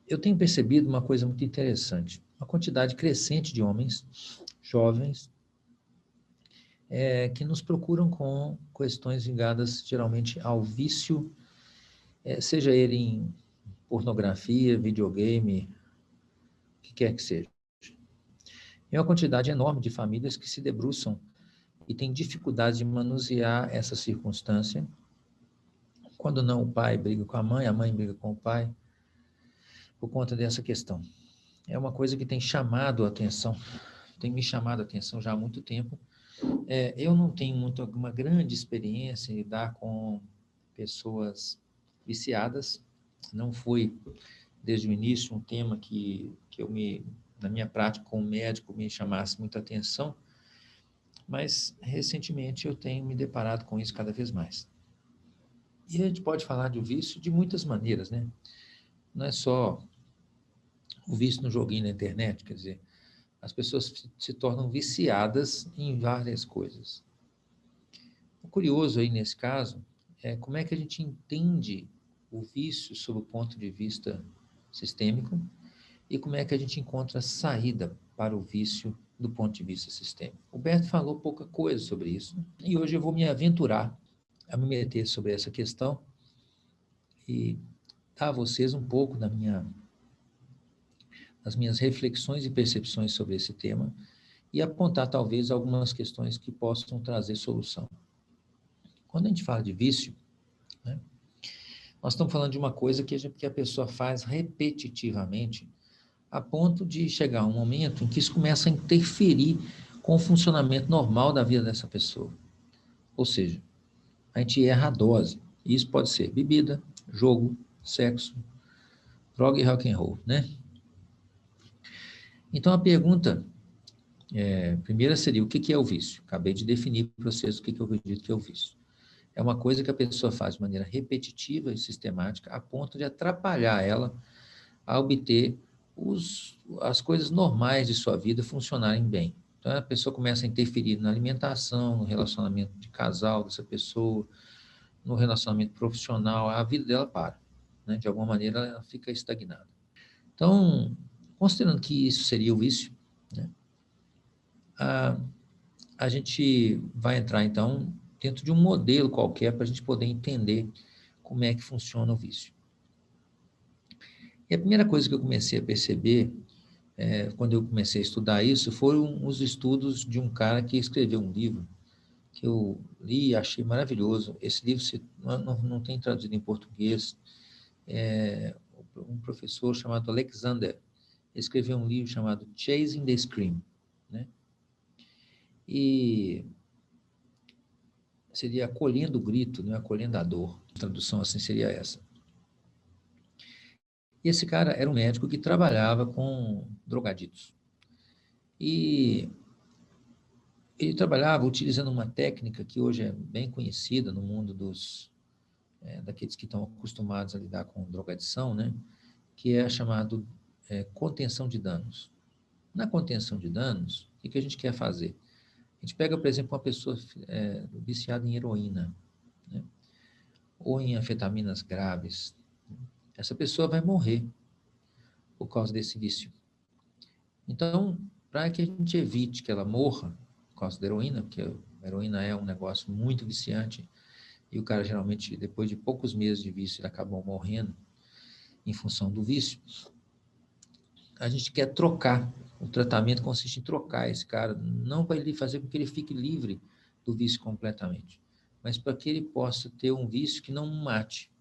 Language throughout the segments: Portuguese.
eu tenho percebido uma coisa muito interessante. Uma quantidade crescente de homens jovens que nos procuram com questões ligadas geralmente ao vício, seja ele em pornografia, videogame, o que quer que seja. E uma quantidade enorme de famílias que se debruçam e têm dificuldade de manusear essa circunstância. Quando não, o pai briga com a mãe briga com o pai, por conta dessa questão. É uma coisa que tem chamado a atenção, tem me chamado a atenção já há muito tempo. Eu não tenho uma grande experiência em lidar com pessoas viciadas, não foi desde o início um tema que na minha prática como médico, me chamasse muita atenção, mas recentemente eu tenho me deparado com isso cada vez mais. E a gente pode falar de vício de muitas maneiras, né? Não é só o vício no joguinho na internet, quer dizer, as pessoas se tornam viciadas em várias coisas. O curioso aí nesse caso é como é que a gente entende o vício sob o ponto de vista sistêmico e como é que a gente encontra saída para o vício do ponto de vista sistêmico. O Berto falou pouca coisa sobre isso e hoje eu vou me aventurar a me meter sobre essa questão e dar a vocês um pouco das minhas reflexões e percepções sobre esse tema e apontar talvez algumas questões que possam trazer solução. Quando a gente fala de vício, né, nós estamos falando de uma coisa que a pessoa faz repetitivamente a ponto de chegar um momento em que isso começa a interferir com o funcionamento normal da vida dessa pessoa. Ou seja, a gente erra a dose. E isso pode ser bebida, jogo, sexo, droga e rock and roll, né? Então a pergunta primeira seria o que é o vício? Acabei de definir para vocês o que eu acredito que é o vício. É uma coisa que a pessoa faz de maneira repetitiva e sistemática a ponto de atrapalhar ela a obter as coisas normais de sua vida funcionarem bem. Então, a pessoa começa a interferir na alimentação, no relacionamento de casal dessa pessoa, no relacionamento profissional, a vida dela para. Né? De alguma maneira, ela fica estagnada. Então, considerando que isso seria o vício, né? a gente vai entrar, então, dentro de um modelo qualquer para a gente poder entender como é que funciona o vício. E a primeira coisa que eu comecei a perceber, quando eu comecei a estudar isso, foram os estudos de um cara que escreveu um livro que eu li e achei maravilhoso. Esse livro não tem traduzido em português. Um professor chamado Alexander escreveu um livro chamado Chasing the Scream, né? E seria Acolhendo o Grito, né? Acolhendo a Dor. A tradução assim seria essa. E esse cara era um médico que trabalhava com drogaditos. E ele trabalhava utilizando uma técnica que hoje é bem conhecida no mundo daqueles que estão acostumados a lidar com drogadição, né? Que é chamado contenção de danos. Na contenção de danos, o que a gente quer fazer? A gente pega, por exemplo, uma pessoa viciada em heroína, né? Ou em anfetaminas graves. Essa pessoa vai morrer por causa desse vício. Então, para que a gente evite que ela morra por causa da heroína, porque a heroína é um negócio muito viciante, e o cara geralmente, depois de poucos meses de vício, ele acabou morrendo em função do vício, a gente quer trocar. O tratamento consiste em trocar esse cara, não para ele fazer com que ele fique livre do vício completamente, mas para que ele possa ter um vício que não mate.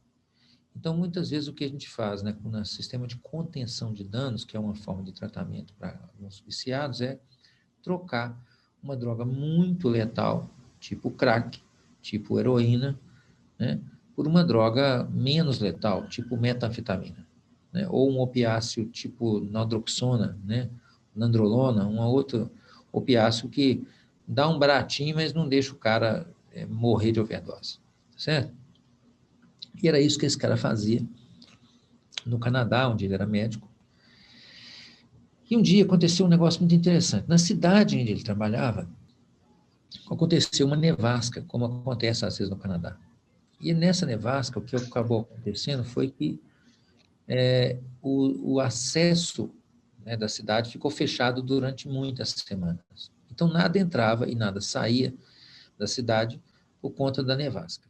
Então, muitas vezes, o que a gente faz, né, no sistema de contenção de danos, que é uma forma de tratamento para alguns viciados, é trocar uma droga muito letal, tipo crack, tipo heroína, né, por uma droga menos letal, tipo metanfetamina, né, ou um opiáceo tipo naltrexona, né, nandrolona, um outro opiáceo que dá um baratinho, mas não deixa o cara morrer de overdose, certo? E era isso que esse cara fazia no Canadá, onde ele era médico. E um dia aconteceu um negócio muito interessante. Na cidade onde ele trabalhava, aconteceu uma nevasca, como acontece às vezes no Canadá. E nessa nevasca, o que acabou acontecendo foi que o acesso, né, da cidade ficou fechado durante muitas semanas. Então, nada entrava e nada saía da cidade por conta da nevasca.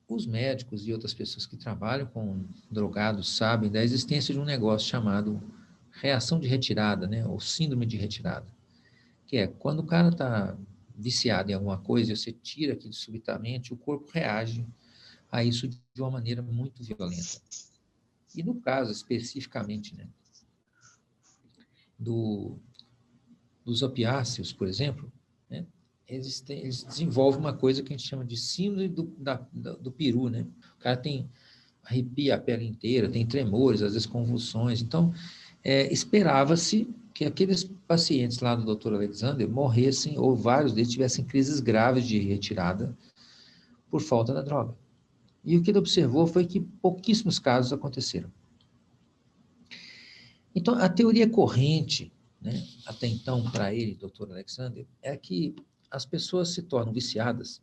Os médicos e outras pessoas que trabalham com drogados sabem da existência de um negócio chamado reação de retirada, né, ou síndrome de retirada, que é quando o cara está viciado em alguma coisa e você tira aquilo subitamente, o corpo reage a isso de uma maneira muito violenta. E no caso especificamente, né, do, dos opiáceos, por exemplo, né, eles desenvolvem uma coisa que a gente chama de síndrome do peru, né? O cara tem arrepia a pele inteira, tem tremores, às vezes convulsões. Então, esperava-se que aqueles pacientes lá do Dr. Alexander morressem, ou vários deles tivessem crises graves de retirada por falta da droga. E o que ele observou foi que pouquíssimos casos aconteceram. Então, a teoria corrente, né, até então, para ele, Dr. Alexander, é que as pessoas se tornam viciadas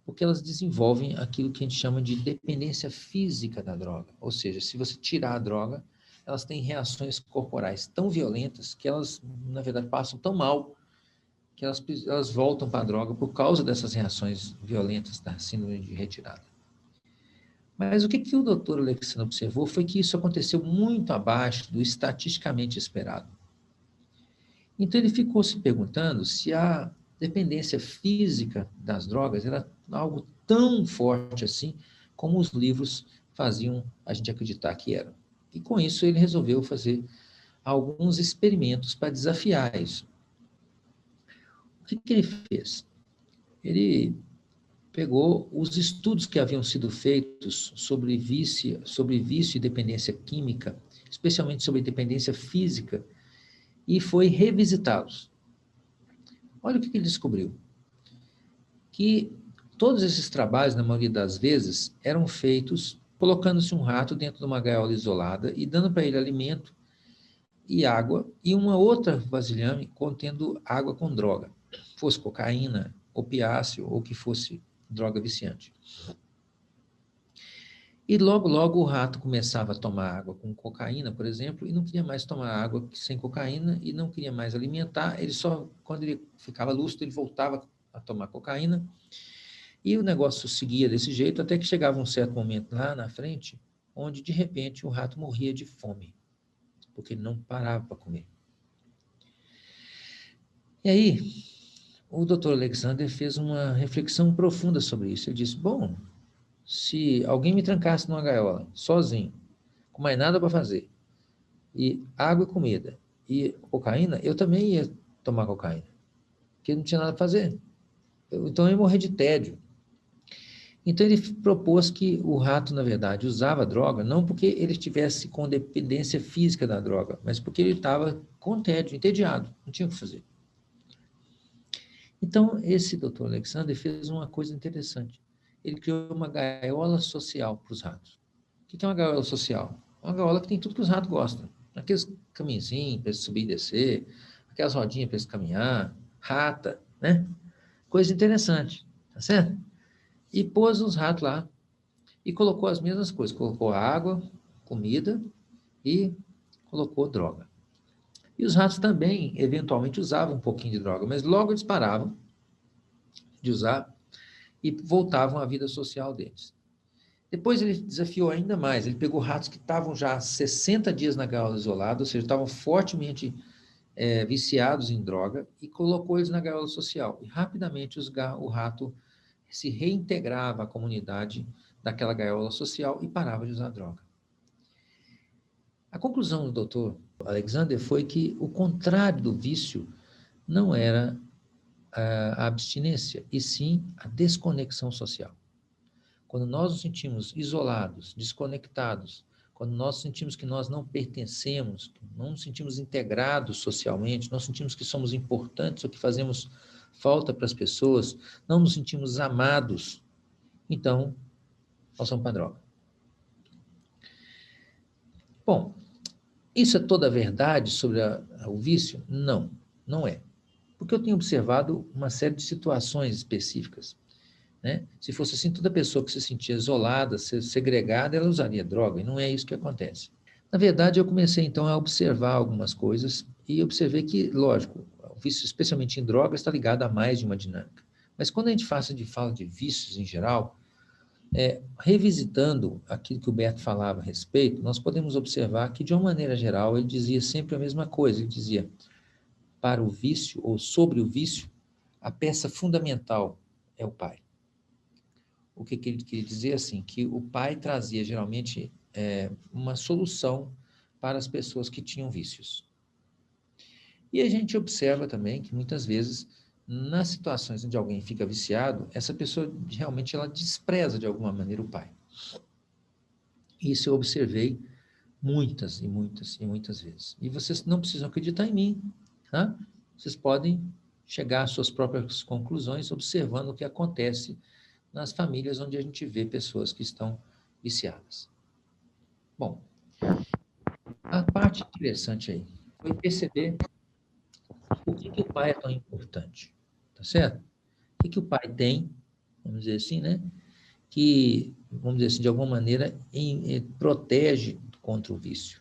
porque elas desenvolvem aquilo que a gente chama de dependência física da droga. Ou seja, se você tirar a droga, elas têm reações corporais tão violentas que elas, na verdade, passam tão mal que elas voltam para a droga por causa dessas reações violentas da síndrome de retirada. Mas o que o doutor Alexandre observou foi que isso aconteceu muito abaixo do estatisticamente esperado. Então ele ficou se perguntando se a dependência física das drogas era algo tão forte assim como os livros faziam a gente acreditar que era. E com isso ele resolveu fazer alguns experimentos para desafiar isso. O que ele fez? Ele pegou os estudos que haviam sido feitos sobre vício e dependência química, especialmente sobre dependência física, e foi revisitá-los. Olha o que ele descobriu. Que todos esses trabalhos, na maioria das vezes, eram feitos colocando-se um rato dentro de uma gaiola isolada e dando para ele alimento e água e uma outra vasilhame contendo água com droga, fosse cocaína, opiáceo ou que fosse droga viciante. E logo, logo o rato começava a tomar água com cocaína, por exemplo, e não queria mais tomar água sem cocaína e não queria mais alimentar. Ele só, quando ele ficava lúcido, ele voltava a tomar cocaína. E o negócio seguia desse jeito até que chegava um certo momento lá na frente, onde de repente o rato morria de fome, porque ele não parava para comer. E aí, o Dr. Alexander fez uma reflexão profunda sobre isso. Ele disse: bom, se alguém me trancasse numa gaiola, sozinho, com mais nada para fazer, e água e comida, e cocaína, eu também ia tomar cocaína, porque não tinha nada para fazer. Então eu ia morrer de tédio. Então ele propôs que o rato, na verdade, usava droga, não porque ele estivesse com dependência física da droga, mas porque ele estava com tédio, entediado, não tinha o que fazer. Então, esse Dr. Alexander fez uma coisa interessante. Ele criou uma gaiola social para os ratos. O que é uma gaiola social? Uma gaiola que tem tudo que os ratos gostam. Aqueles caminhozinhos para eles subir e descer, aquelas rodinhas para eles caminhar, rata, né? Coisa interessante, tá certo? E pôs os ratos lá e colocou as mesmas coisas. Colocou água, comida e colocou droga. E os ratos também, eventualmente, usavam um pouquinho de droga, mas logo eles paravam de usar e voltavam à vida social deles. Depois ele desafiou ainda mais, ele pegou ratos que estavam já 60 dias na gaiola isolada, ou seja, estavam fortemente viciados em droga, e colocou eles na gaiola social. E rapidamente o rato se reintegrava à comunidade daquela gaiola social e parava de usar droga. A conclusão do doutor Alexander foi que o contrário do vício não era a abstinência, e sim a desconexão social. Quando nós nos sentimos isolados, desconectados, quando nós sentimos que nós não pertencemos, não nos sentimos integrados socialmente, não sentimos que somos importantes ou que fazemos falta para as pessoas, não nos sentimos amados, então nós somos para a droga. Bom, isso é toda a verdade sobre o vício? Não, não é. Porque eu tenho observado uma série de situações específicas. né? Se fosse assim, toda pessoa que se sentia isolada, segregada, ela usaria droga, e não é isso que acontece. Na verdade, eu comecei, então, a observar algumas coisas e observei que, lógico, o vício, especialmente em drogas, está ligado a mais de uma dinâmica. Mas quando a gente fala de vícios em geral, revisitando aquilo que o Beto falava a respeito, nós podemos observar que, de uma maneira geral, ele dizia sempre a mesma coisa. Ele dizia, para o vício, ou sobre o vício, a peça fundamental é o pai. O que ele queria dizer, assim, que o pai trazia, geralmente, uma solução para as pessoas que tinham vícios. E a gente observa também que, muitas vezes, nas situações onde alguém fica viciado, essa pessoa, realmente, ela despreza, de alguma maneira, o pai. Isso eu observei muitas e muitas e muitas vezes. E vocês não precisam acreditar em mim, tá? Vocês podem chegar às suas próprias conclusões observando o que acontece nas famílias onde a gente vê pessoas que estão viciadas. Bom, a parte interessante aí foi perceber por que o pai é tão importante, tá certo? O que o pai tem, vamos dizer assim, né? Que, vamos dizer assim, de alguma maneira, protege contra o vício,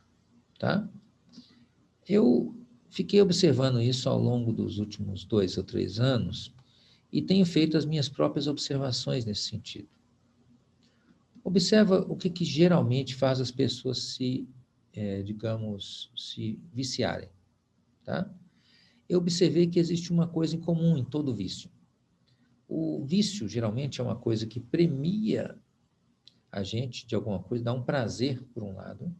tá? Eu fiquei observando isso ao longo dos últimos 2 ou 3 anos e tenho feito as minhas próprias observações nesse sentido. Observa o que geralmente faz as pessoas digamos, se viciarem, tá? Eu observei que existe uma coisa em comum em todo vício. O vício, geralmente, é uma coisa que premia a gente de alguma coisa, dá um prazer, por um lado,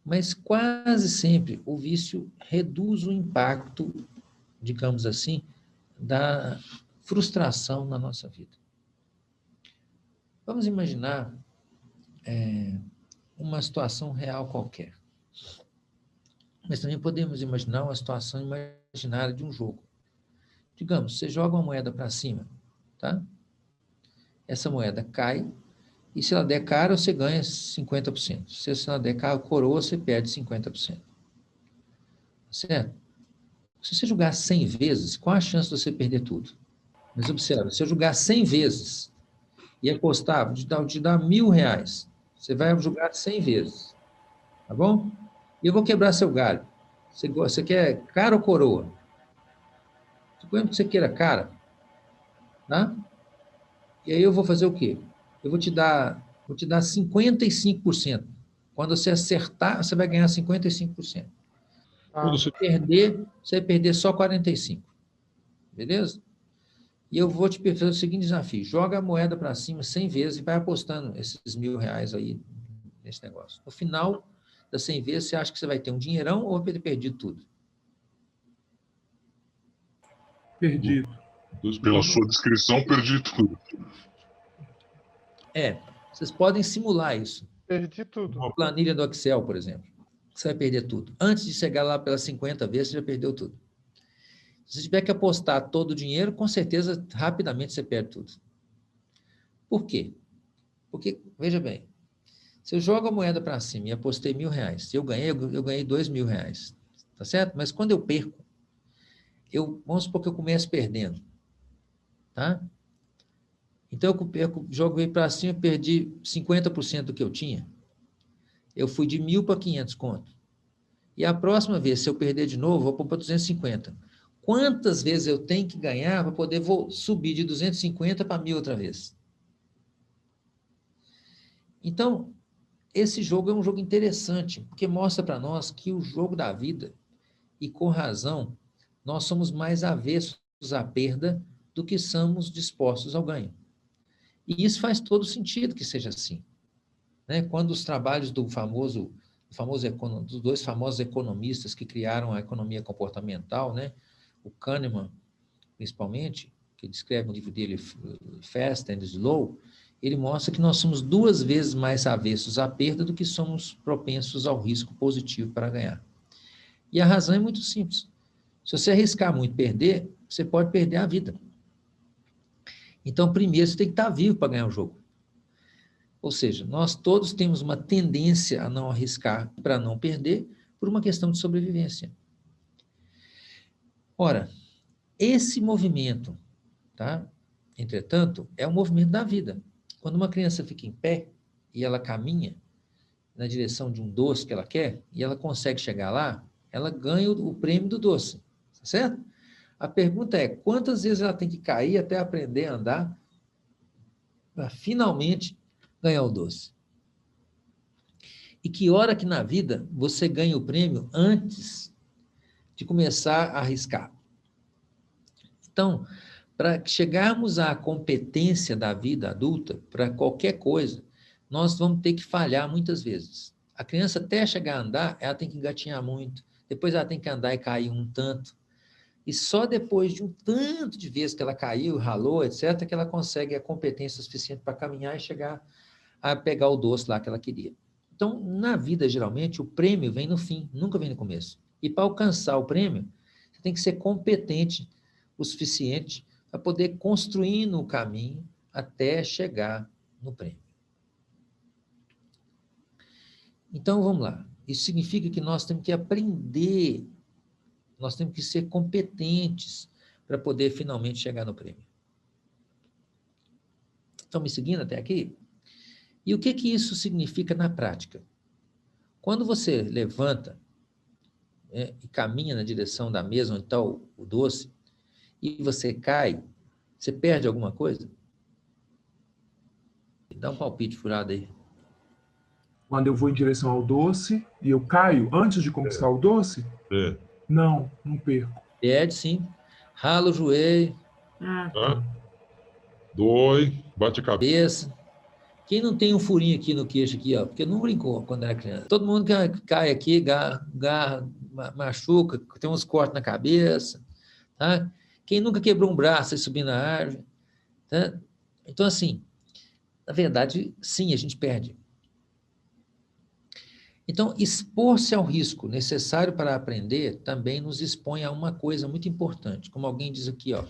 mas quase sempre o vício reduz o impacto, digamos assim, da frustração na nossa vida. Vamos imaginar uma situação real qualquer. Mas também podemos imaginar uma situação imaginária de um jogo. Digamos, você joga uma moeda para cima, tá? Essa moeda cai, e se ela der cara, você ganha 50%. Se ela der cara coroa, você perde 50%. Certo? Se você jogar 100 vezes, qual a chance de você perder tudo? Mas observa, se eu jogar 100 vezes e apostar, vou te dar R$ 1.000, você vai jogar 100 vezes, tá bom? E eu vou quebrar seu galho. Você quer cara ou coroa? Suponha que você queira cara, tá? E aí eu vou fazer o quê? Eu vou te dar 55%. Quando você acertar, você vai ganhar 55%. Quando você perder, você vai perder só 45%. Beleza? E eu vou te fazer o seguinte desafio: joga a moeda para cima 100 vezes e vai apostando esses R$ 1.000 aí nesse negócio. No final das 100 vezes, você acha que você vai ter um dinheirão ou vai ter perdido tudo? Perdido. Pela sua descrição, perdi tudo. Vocês podem simular isso. Perdi tudo. Uma planilha do Excel, por exemplo. Você vai perder tudo. Antes de chegar lá pelas 50 vezes, você já perdeu tudo. Se você tiver que apostar todo o dinheiro, com certeza, rapidamente você perde tudo. Por quê? Porque, veja bem, se eu jogo a moeda para cima e apostei R$ 1.000, se eu ganhei R$ 2.000, tá certo? Mas quando eu perco, vamos supor que eu comece perdendo, tá? Então, eu joguei para cima e perdi 50% do que eu tinha. Eu fui de 1.000 para 500 conto. E a próxima vez, se eu perder de novo, vou pôr para 250. Quantas vezes eu tenho que ganhar para poder subir de 250 para 1.000 outra vez? Então, esse jogo é um jogo interessante, porque mostra para nós que o jogo da vida, e com razão, nós somos mais avessos à perda do que somos dispostos ao ganho. E isso faz todo sentido que seja assim, né? Quando os trabalhos dos dois famosos economistas que criaram a economia comportamental, né? O Kahneman, principalmente, que descreve no livro dele, Fast and Slow, ele mostra que nós somos 2 vezes mais avessos à perda do que somos propensos ao risco positivo para ganhar. E a razão é muito simples. Se você arriscar muito perder, você pode perder a vida. Então, primeiro, você tem que estar vivo para ganhar o jogo. Ou seja, nós todos temos uma tendência a não arriscar para não perder por uma questão de sobrevivência. Ora, esse movimento, tá? entretanto, é o movimento da vida. Quando uma criança fica em pé e ela caminha na direção de um doce que ela quer, e ela consegue chegar lá, ela ganha o prêmio do doce, certo? A pergunta é, quantas vezes ela tem que cair até aprender a andar para finalmente ganhar o doce? E que hora que na vida você ganha o prêmio antes de começar a arriscar? Então, para chegarmos à competência da vida adulta, para qualquer coisa, nós vamos ter que falhar muitas vezes. A criança, até chegar a andar, ela tem que engatinhar muito, depois ela tem que andar e cair um tanto, e só depois de um tanto de vezes que ela caiu, ralou, etc., que ela consegue a competência suficiente para caminhar e chegar a pegar o doce lá que ela queria. Então, na vida, geralmente, o prêmio vem no fim, nunca vem no começo. E para alcançar o prêmio, você tem que ser competente o suficiente para poder construir no caminho até chegar no prêmio. Então, vamos lá. Isso significa que nós temos que aprender, nós temos que ser competentes para poder finalmente chegar no prêmio. Estão me seguindo até aqui? E o que isso significa na prática? Quando você levanta e caminha na direção da mesa onde está o doce, e você cai, você perde alguma coisa? Dá um palpite furado aí. Quando eu vou em direção ao doce e eu caio antes de conquistar o doce? Não perco. Perde, sim. Rala o joelho. Dói, bate a cabeça. Quem não tem um furinho aqui no queixo, aqui, ó, porque não brincou quando era criança. Todo mundo que cai aqui, garra, machuca, tem uns cortes na cabeça. Tá? Quem nunca quebrou um braço e subiu na árvore? Tá? Então, assim, na verdade, sim, a gente perde. Então, expor-se ao risco necessário para aprender também nos expõe a uma coisa muito importante. Como alguém diz aqui, ó,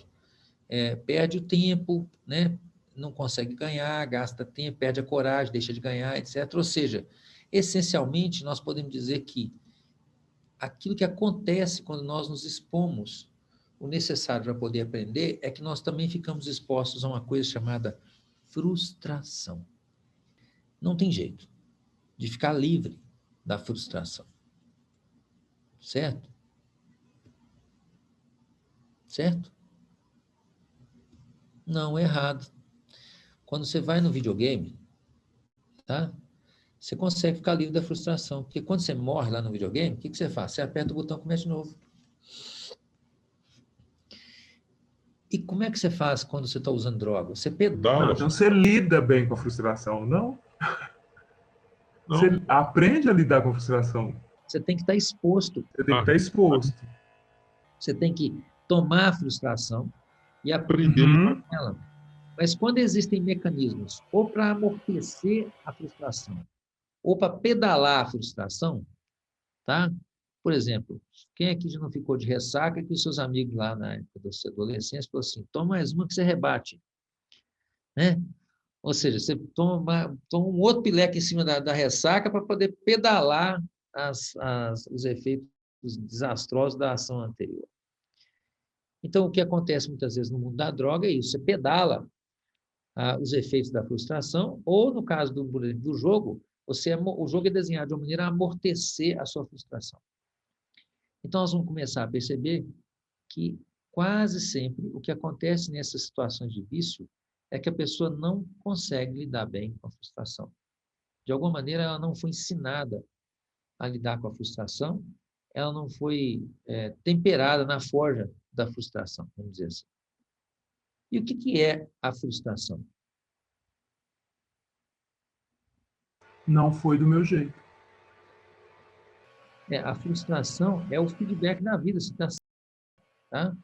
perde o tempo, né? Não consegue ganhar, gasta tempo, perde a coragem, deixa de ganhar, etc. Ou seja, essencialmente, nós podemos dizer que aquilo que acontece quando nós nos expomos o necessário para poder aprender é que nós também ficamos expostos a uma coisa chamada frustração. Não tem jeito de ficar livre da frustração. Certo? Certo? Não, é errado. Quando você vai no videogame, tá? Você consegue ficar livre da frustração. Porque quando você morre lá no videogame, o que você faz? Você aperta o botão e começa de novo. E como é que você faz quando você está usando droga? Você pedala. Então você lida bem com a frustração, não? Você aprende a lidar com a frustração. Você tem que estar exposto. Você tem que estar exposto. Você tem que tomar a frustração e aprender com ela. Mas quando existem mecanismos ou para amortecer a frustração, ou para pedalar a frustração, tá? Por exemplo, quem aqui já não ficou de ressaca que os seus amigos lá na época da sua adolescência falaram assim, toma mais uma que você rebate, né? Ou seja, você toma um outro pileque em cima da ressaca para poder pedalar os efeitos desastrosos da ação anterior. Então, o que acontece muitas vezes no mundo da droga é isso, você pedala os efeitos da frustração, ou no caso do jogo, o jogo é desenhado de uma maneira a amortecer a sua frustração. Então, nós vamos começar a perceber que quase sempre o que acontece nessas situações de vício é que a pessoa não consegue lidar bem com a frustração. De alguma maneira, ela não foi ensinada a lidar com a frustração, ela não foi temperada na forja da frustração, vamos dizer assim. E o que é a frustração? Não foi do meu jeito. A frustração é o feedback da vida, tá?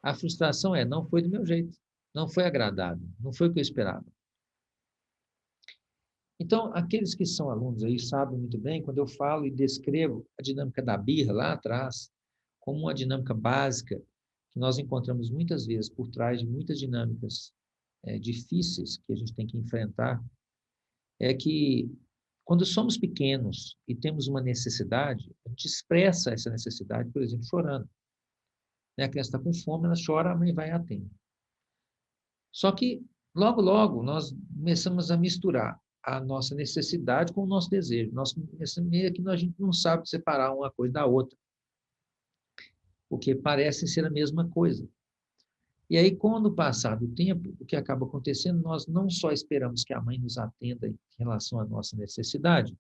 A frustração não foi do meu jeito, não foi agradável, não foi o que eu esperava. Então, aqueles que são alunos aí sabem muito bem quando eu falo e descrevo a dinâmica da birra lá atrás como uma dinâmica básica que nós encontramos muitas vezes por trás de muitas dinâmicas difíceis que a gente tem que enfrentar, é que quando somos pequenos e temos uma necessidade, a gente expressa essa necessidade, por exemplo, chorando. A criança está com fome, ela chora, a mãe vai e atende. Só que, logo, logo, nós começamos a misturar a nossa necessidade com o nosso desejo. Nós começamos meio que a gente não sabe separar uma coisa da outra, porque parecem ser a mesma coisa. E aí, quando passar do tempo, o que acaba acontecendo, nós não só esperamos que a mãe nos atenda em relação à nossa necessidade,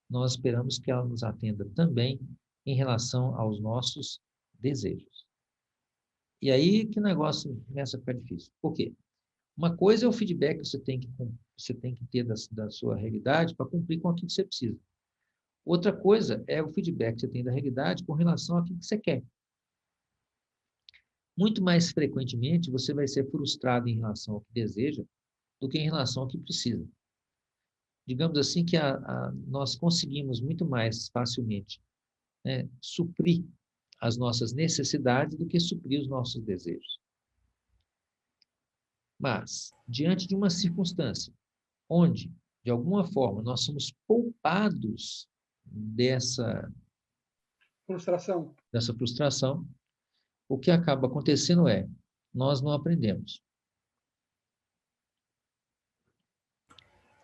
nós esperamos que ela nos atenda também em relação aos nossos desejos. E aí que o negócio começa a ficar difícil. Por quê? Uma coisa é o feedback que você tem que ter da sua realidade para cumprir com aquilo que você precisa. Outra coisa é o feedback que você tem da realidade com relação àquilo que você quer. Muito mais frequentemente, você vai ser frustrado em relação ao que deseja do que em relação ao que precisa. Digamos assim que nós conseguimos muito mais facilmente, né, suprir as nossas necessidades do que suprir os nossos desejos. Mas, diante de uma circunstância onde, de alguma forma, nós somos poupados dessa frustração, o que acaba acontecendo é, nós não aprendemos.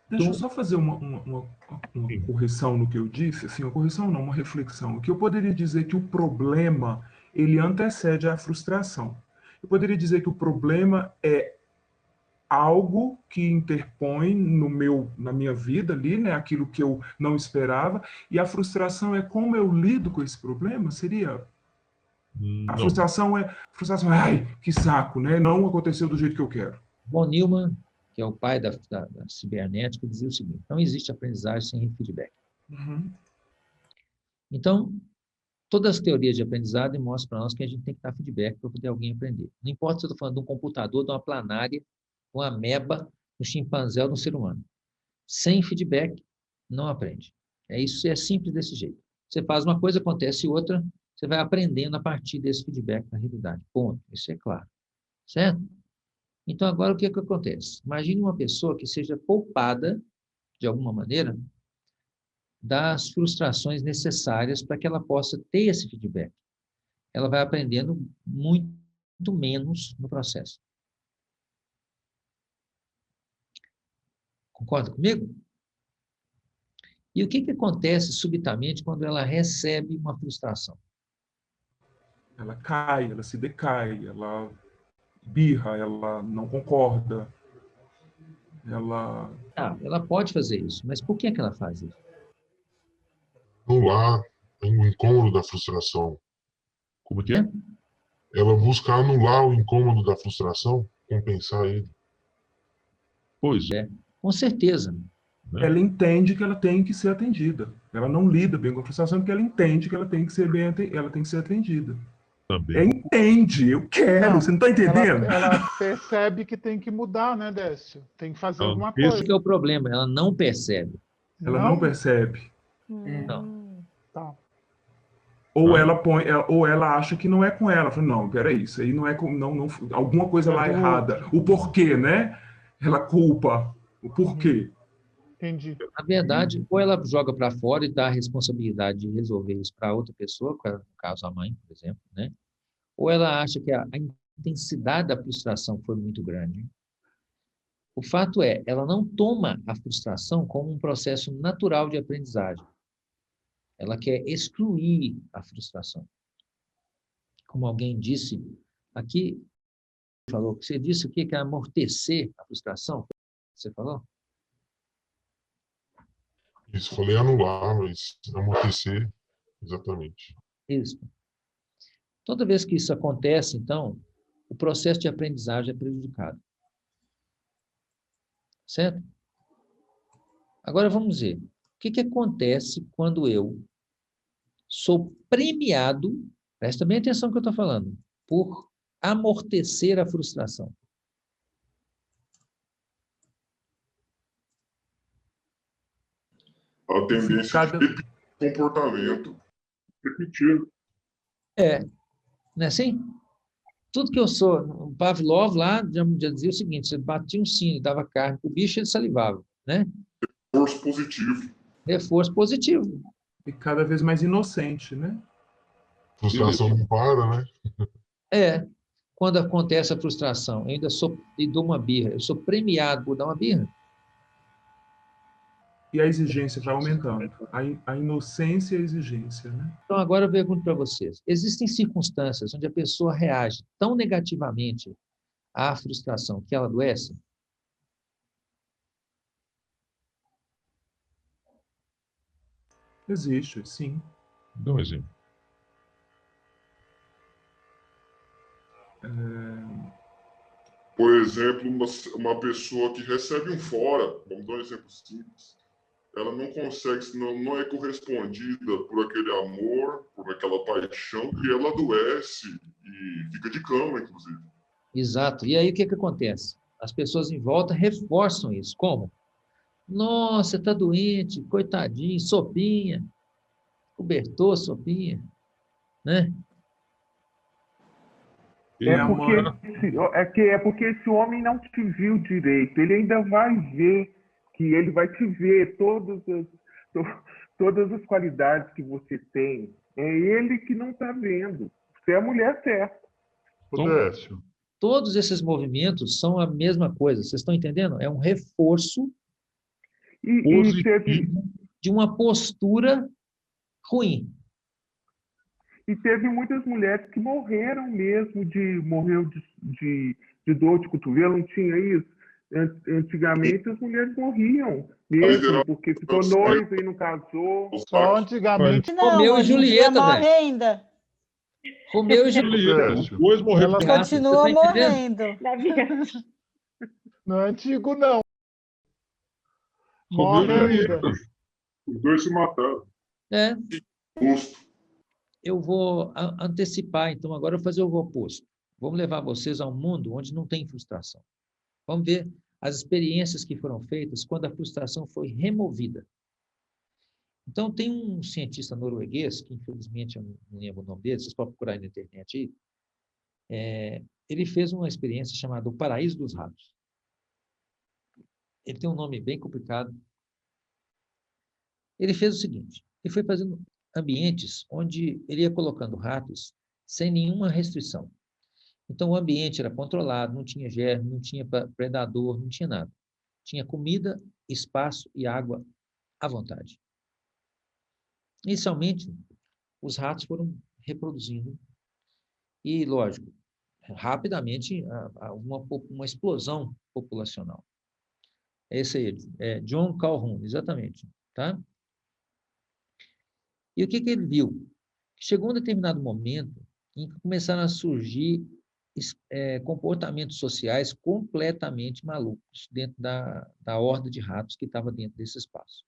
Deixa eu só fazer uma correção no que eu disse, assim, uma correção não, uma reflexão. Que eu poderia dizer que o problema, ele antecede a frustração. Eu poderia dizer que o problema é algo que interpõe na minha vida ali, né, aquilo que eu não esperava, e a frustração é como eu lido com esse problema, seria... A frustração é, ai, que saco, né, não aconteceu do jeito que eu quero. Von Neumann, que é o pai da cibernética, dizia o seguinte: não existe aprendizagem sem feedback. Uhum. Então, todas as teorias de aprendizado mostram para nós que a gente tem que dar feedback para poder alguém aprender. Não importa se eu estou falando de um computador, de uma planária, de uma ameba, de um chimpanzé ou de um ser humano. Sem feedback, não aprende. Isso é simples desse jeito. Você faz uma coisa, acontece outra, você vai aprendendo a partir desse feedback na realidade. Ponto. Isso é claro. Certo? Então, agora, o que acontece? Imagine uma pessoa que seja poupada, de alguma maneira, das frustrações necessárias para que ela possa ter esse feedback. Ela vai aprendendo muito menos no processo. Concorda comigo? E o que acontece subitamente quando ela recebe uma frustração? Ela cai, ela se decai, ela birra, ela não concorda, ela pode fazer isso, mas por que ela faz isso? Anular o incômodo da frustração. Como que é? Ela busca anular o incômodo da frustração, compensar ele. Pois é, com certeza. Ela entende que ela tem que ser atendida. Ela não lida bem com a frustração porque ela entende que ela tem que ser ela tem que ser atendida. Também. Ela entende, eu quero, você não está entendendo? Ela percebe que tem que mudar, né, Décio? Tem que fazer alguma coisa. Esse é o problema, ela não percebe. Ela não percebe. Não. Tá. Ou ela acha que não é com ela. Fala, não, peraí, isso aí não é com. Não, alguma coisa lá errada. O porquê, né? Ela culpa o porquê. Entendi. Na verdade, ou ela joga para fora e dá a responsabilidade de resolver isso para outra pessoa, no caso a mãe, por exemplo, né? Ou ela acha que a intensidade da frustração foi muito grande. O fato é, ela não toma a frustração como um processo natural de aprendizagem. Ela quer excluir a frustração. Como alguém disse aqui, você disse o que é amortecer a frustração? Você falou? Isso, falei anular, mas amortecer, exatamente. Isso. Toda vez que isso acontece, então, o processo de aprendizagem é prejudicado. Certo? Agora vamos ver. O que acontece quando eu sou premiado, presta bem atenção no que eu estou falando, por amortecer a frustração? A tendência de comportamento repetido. Não é assim? Tudo que eu sou, o Pavlov lá já dizia o seguinte: você batia um sino, dava carne para o bicho, ele salivava, né? Reforço positivo. Reforço positivo. E cada vez mais inocente, né? Frustração não para, né? quando acontece a frustração, eu ainda dou uma birra, eu sou premiado por dar uma birra. E a exigência vai aumentando. A inocência e a exigência, né? Então, agora eu pergunto para vocês: existem circunstâncias onde a pessoa reage tão negativamente à frustração que ela adoece? Existe, sim. Dá um exemplo. Por exemplo, uma pessoa que recebe um fora, vamos dar um exemplo simples, ela não consegue, não é correspondida por aquele amor, por aquela paixão, e ela adoece e fica de cama, inclusive. Exato. E aí o que acontece? As pessoas em volta reforçam isso. Como? Nossa, está doente, coitadinho, sopinha, cobertor, sopinha, né? É porque esse homem não te viu direito. Ele ainda vai ver, que ele vai te ver todas as qualidades que você tem. É ele que não está vendo. Você é a mulher certa. Décio, Todos esses movimentos são a mesma coisa. Vocês estão entendendo? É um reforço E teve, de uma postura ruim. e teve muitas mulheres que morreram mesmo morreu de dor de cotovelo, não tinha isso? Antigamente as mulheres morriam mesmo, porque ficou noiva e não casou. Só antigamente. Não, Romeu e hoje em dia Julieta, morre velho. ainda. Romeu e Julieta. Décio, os dois morreram Ela de Você Continua tá entendendo? morrendo. não é antigo, não. Romeu Morre e ainda. Julieta. Os dois se mataram. É, Justo. eu vou antecipar, então agora eu vou fazer o oposto. Vamos levar vocês a um mundo onde não tem frustração. Vamos ver as experiências que foram feitas quando a frustração foi removida. Então, tem um cientista norueguês, que infelizmente eu não lembro o nome dele, vocês podem procurar aí na internet aí, ele fez uma experiência chamada O Paraíso dos Ratos. Ele tem um nome bem complicado. Ele fez o seguinte, ele foi fazendo ambientes onde ele ia colocando ratos sem nenhuma restrição. Então, o ambiente era controlado, não tinha germe, não tinha predador, não tinha nada. Tinha comida, espaço e água à vontade. Inicialmente, os ratos foram reproduzindo e, lógico, rapidamente uma explosão populacional. Esse aí, John Calhoun, exatamente, tá? E o que ele viu? Chegou um determinado momento em que começaram a surgir comportamentos sociais completamente malucos dentro da horda de ratos que estava dentro desse espaço.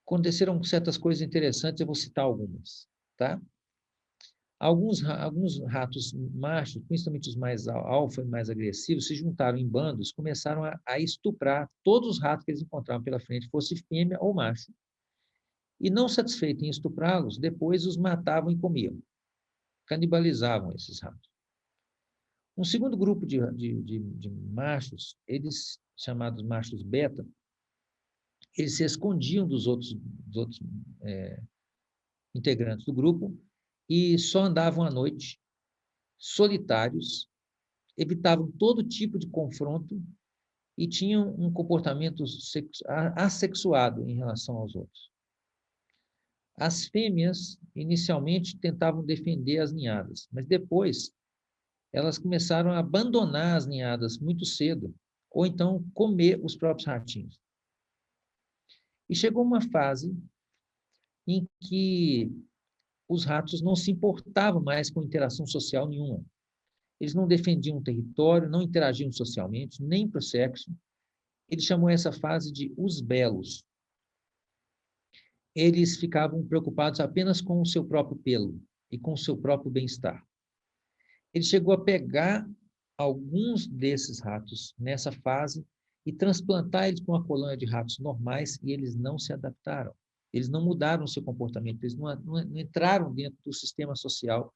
Aconteceram certas coisas interessantes, eu vou citar algumas, tá? Alguns ratos machos, principalmente os mais alfa e mais agressivos, se juntaram em bandos, começaram a estuprar todos os ratos que eles encontravam pela frente, fosse fêmea ou macho. E não satisfeitos em estuprá-los, depois os matavam e comiam. Canibalizavam esses ratos. Um segundo grupo de machos, eles chamados machos beta, eles se escondiam dos outros integrantes do grupo e só andavam à noite, solitários, evitavam todo tipo de confronto e tinham um comportamento assexuado em relação aos outros. As fêmeas, inicialmente, tentavam defender as ninhadas, mas depois elas começaram a abandonar as ninhadas muito cedo, ou então comer os próprios ratinhos. E chegou uma fase em que os ratos não se importavam mais com interação social nenhuma. Eles não defendiam o território, não interagiam socialmente, nem para o sexo. Ele chamou essa fase de os belos. Eles ficavam preocupados apenas com o seu próprio pelo e com o seu próprio bem-estar. Ele chegou a pegar alguns desses ratos nessa fase e transplantar eles para uma colônia de ratos normais e eles não se adaptaram. Eles não mudaram o seu comportamento, eles não entraram dentro do sistema social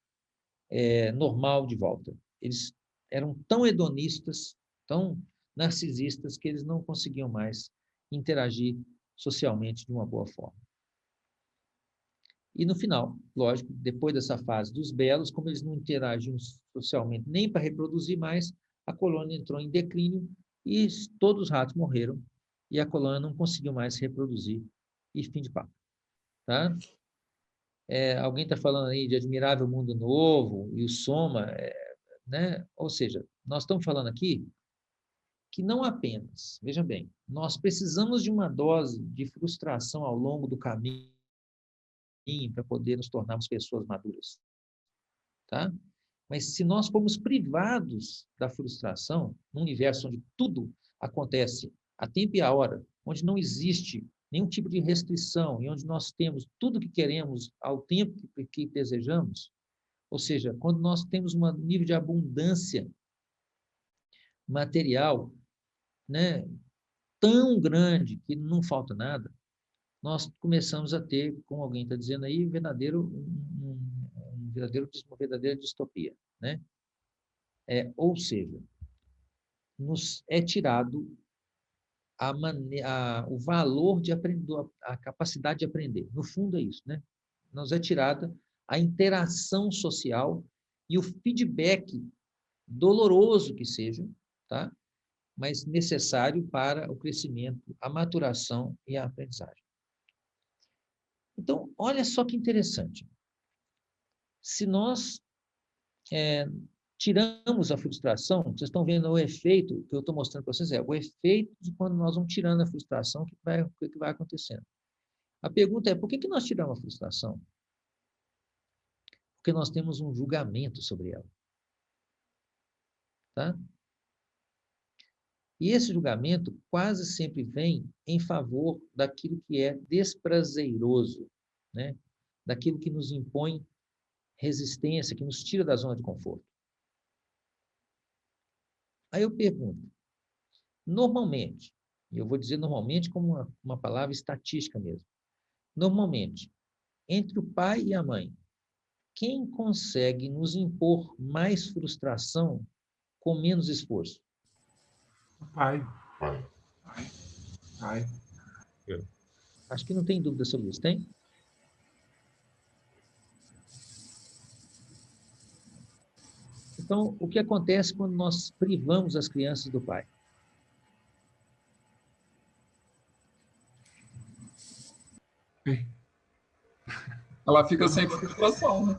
normal de volta. Eles eram tão hedonistas, tão narcisistas, que eles não conseguiam mais interagir socialmente de uma boa forma. E no final, lógico, depois dessa fase dos belos, como eles não interagiam socialmente nem para reproduzir mais, a colônia entrou em declínio e todos os ratos morreram e a colônia não conseguiu mais se reproduzir. E fim de papo. Tá? Alguém está falando aí de Admirável Mundo Novo e o Soma, né? Ou seja, nós estamos falando aqui que não apenas, veja bem, nós precisamos de uma dose de frustração ao longo do caminho para poder nos tornarmos pessoas maduras, tá? Mas se nós formos privados da frustração, num universo onde tudo acontece a tempo e a hora, onde não existe nenhum tipo de restrição e onde nós temos tudo que queremos ao tempo que desejamos, ou seja, quando nós temos um nível de abundância material, né, tão grande que não falta nada, nós começamos a ter, como alguém está dizendo aí, uma verdadeira distopia, né? Ou seja, nos é tirado o valor de aprender, a capacidade de aprender. No fundo é isso, né? Nos é tirada a interação social e o feedback doloroso que seja, tá? Mas necessário para o crescimento, a maturação e a aprendizagem. Então, olha só que interessante. Se nós tiramos a frustração, vocês estão vendo o efeito que eu estou mostrando para vocês, o efeito de quando nós vamos tirando a frustração, o que vai acontecendo. A pergunta é, por que nós tiramos a frustração? Porque nós temos um julgamento sobre ela. Tá? E esse julgamento quase sempre vem em favor daquilo que é desprazeroso, né? Daquilo que nos impõe resistência, que nos tira da zona de conforto. Aí eu pergunto, normalmente, e eu vou dizer normalmente como uma palavra estatística mesmo, normalmente, entre o pai e a mãe, quem consegue nos impor mais frustração com menos esforço? Pai. Pai. Pai. Acho que não tem dúvida sobre isso, tem? Então, o que acontece quando nós privamos as crianças do pai? Ela fica sem frustração, né?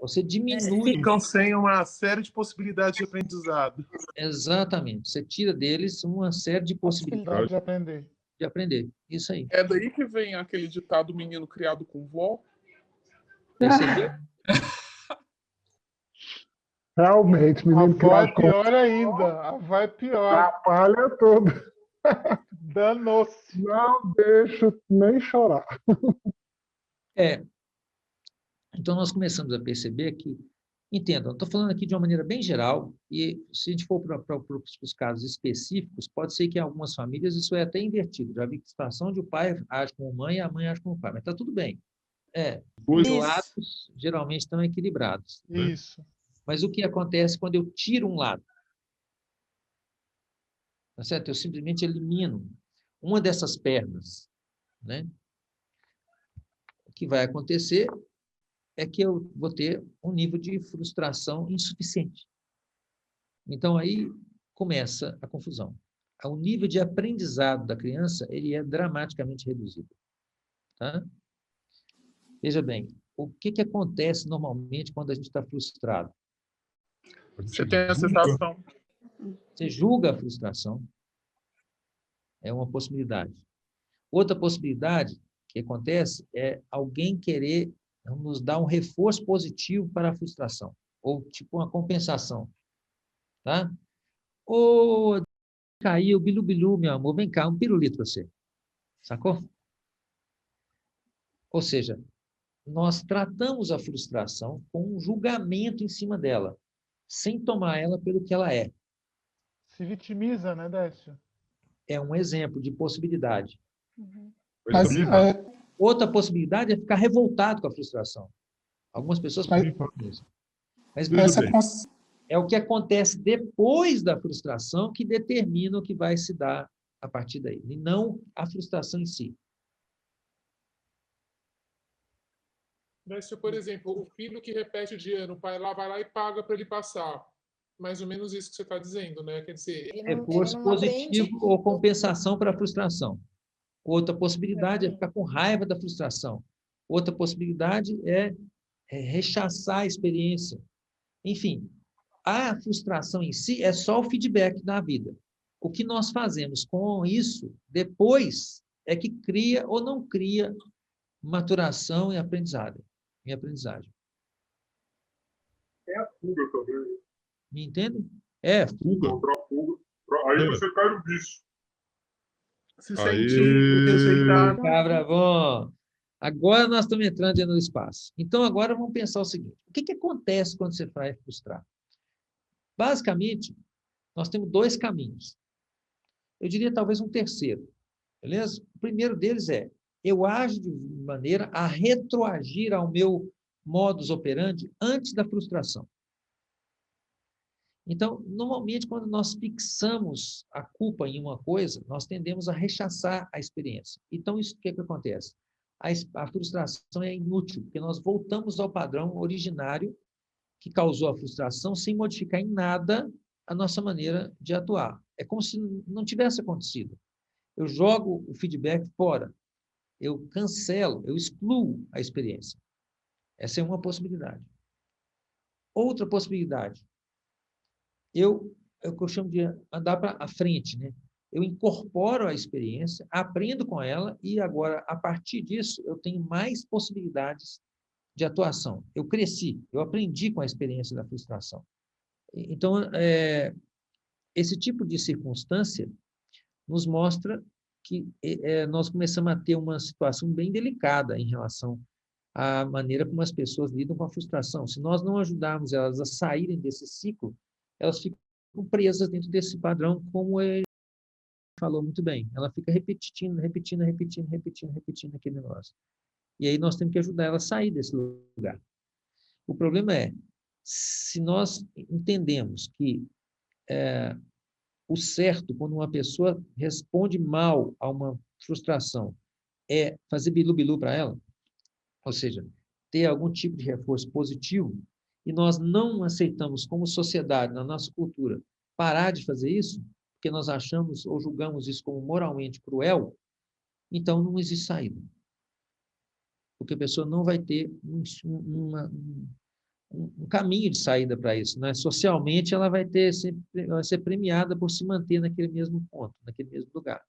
Você diminui. Ficam sem uma série de possibilidades de aprendizado. Exatamente. Você tira deles uma série de possibilidades de aprender. de aprender. Isso aí. É daí que vem aquele ditado menino criado com vó. Percebeu? Realmente, menino Vai criado com pior ainda. Vai pior. atrapalha tudo. Danou-se. Não deixo nem chorar. Então, nós começamos a perceber que, entendam, estou falando aqui de uma maneira bem geral, e se a gente for para os casos específicos, pode ser que em algumas famílias isso é até invertido. Já vi que situação onde o pai age como mãe e a mãe age como pai, mas está tudo bem. Os lados geralmente estão equilibrados. Isso. Mas o que acontece quando eu tiro um lado? Tá certo? Eu simplesmente elimino uma dessas pernas, né? O que vai acontecer é que eu vou ter um nível de frustração insuficiente. Então, aí começa a confusão. O nível de aprendizado da criança ele é dramaticamente reduzido. Tá? Veja bem, o que acontece normalmente quando a gente está frustrado? Você tem a sensação. Você julga a frustração. É uma possibilidade. Outra possibilidade que acontece é alguém querer nos dar um reforço positivo para a frustração, ou tipo uma compensação. Tá? Ou caiu, bilu-bilu, meu amor, vem cá, um pirulito para você. Sacou? Ou seja, nós tratamos a frustração com um julgamento em cima dela, sem tomar ela pelo que ela é. Se vitimiza, né, Décio? É um exemplo de possibilidade. Mas, Outra possibilidade é ficar revoltado com a frustração. Algumas pessoas podem fazer isso. Mas é o que acontece depois da frustração que determina o que vai se dar a partir daí, e não a frustração em si. Mas se, por exemplo, o filho que repete de ano, o pai lá vai lá e paga para ele passar. Mais ou menos isso que você está dizendo, né? Quer dizer, Reforço positivo ou compensação para a frustração. Outra possibilidade é ficar com raiva da frustração. Outra possibilidade é rechaçar a experiência. Enfim, a frustração em si é só o feedback da vida. O que nós fazemos com isso depois é que cria ou não cria maturação e aprendizagem. É a fuga também. Me entende? É, fuga. Contra a fuga. Aí você cai no vício. Se Aí- sentir rejeitado. Cabra bom. Agora nós estamos entrando dentro do espaço. Então, agora vamos pensar o seguinte. O que acontece quando você vai frustrar? Basicamente, nós temos dois caminhos. Eu diria talvez um terceiro. Beleza? O primeiro deles é, eu ajo de maneira a retroagir ao meu modus operandi antes da frustração. Então, normalmente, quando nós fixamos a culpa em uma coisa, nós tendemos a rechaçar a experiência. Então, isso, o que acontece? A frustração é inútil, porque nós voltamos ao padrão originário que causou a frustração sem modificar em nada a nossa maneira de atuar. É como se não tivesse acontecido. Eu jogo o feedback fora, eu cancelo, eu excluo a experiência. Essa é uma possibilidade. Outra possibilidade, é o que eu chamo de andar para a frente, né? Eu incorporo a experiência, aprendo com ela e agora, a partir disso, eu tenho mais possibilidades de atuação. Eu cresci, eu aprendi com a experiência da frustração. Então, esse tipo de circunstância nos mostra que nós começamos a ter uma situação bem delicada em relação à maneira como as pessoas lidam com a frustração. Se nós não ajudarmos elas a saírem desse ciclo, elas ficam presas dentro desse padrão, como ele falou muito bem. Ela fica repetindo aquele negócio. E aí nós temos que ajudar ela a sair desse lugar. O problema é, se nós entendemos que o certo, quando uma pessoa responde mal a uma frustração, é fazer bilu-bilu para ela, ou seja, ter algum tipo de reforço positivo, e nós não aceitamos como sociedade, na nossa cultura, parar de fazer isso, porque nós achamos ou julgamos isso como moralmente cruel, então não existe saída. Porque a pessoa não vai ter um caminho de saída para isso, né? Socialmente, ela vai ser premiada por se manter naquele mesmo ponto, naquele mesmo lugar.